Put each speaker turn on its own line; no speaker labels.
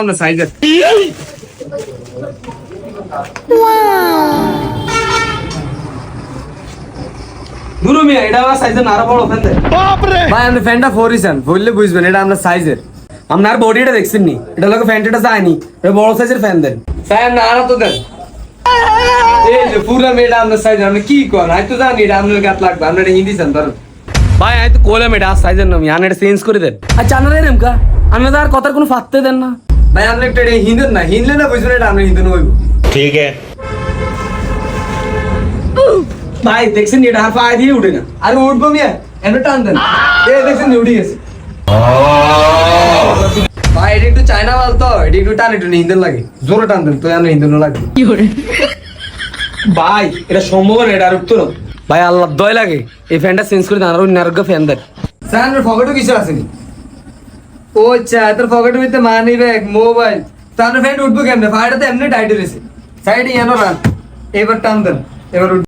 আমরা সাইজের দুরু মিয়া এটা আমার সাইজের আরো বড় ফ্যান দেন ভাই আপনি ফ্যানটা ফোরিছেন বললে বুঝবেন এটা আপনার সাইজের আপনার বডিটা দেখছেন নি এটা লোক ফ্যানটা যায়নি এটা বড় সাইজের ফ্যান দেন স্যার না আরো তো দেন এই যে পুরো মেয়েটা আপনার সাইজের আপনি কি করেন আমি তো জানি এটা আপনার গাত লাগবে আপনি এটা হিন্দি জান ধরুন ভাই আমি তো কোলে মেয়েটা সাইজের নাম আমি এটা চেঞ্জ করে দেন আচ্ছা আপনারা এরম কা আপনি তো আর কথার কোনো ফাত্তে দেন না ভাই আপনি একটা এটা হিন্দি না হিন্দি না বুঝবেন এটা আপনি হিন্দি নইব
ठीक है
ভাই দেখছেন এটা আর পায়ে দিয়ে উঠে না আর উঠবো মিয়া এমনি টান দেন এই দেখছেন উঠে গেছে ভাই এটা একটু চায়না মাল তো এটা একটু টান একটু হিন্দন লাগে জোরে টান দেন তো আর হিন্দন লাগে কি করে ভাই এটা সম্ভব না এটা আর উঠতো না ভাই আল্লাহ দয় লাগে এই ফ্যানটা চেঞ্জ করে দেন আর অন্য আরেকটা ফ্যান দেন স্যার আমার পকেটে কিছু আসেনি ও আচ্ছা তোর পকেটের ভিতরে মানি ব্যাগ মোবাইল তাহলে ফ্যান উঠবো কেমনে ভাইটা তো এমনি টাইট রয়েছে সাইডে এনো রান এবার টান দেন এবার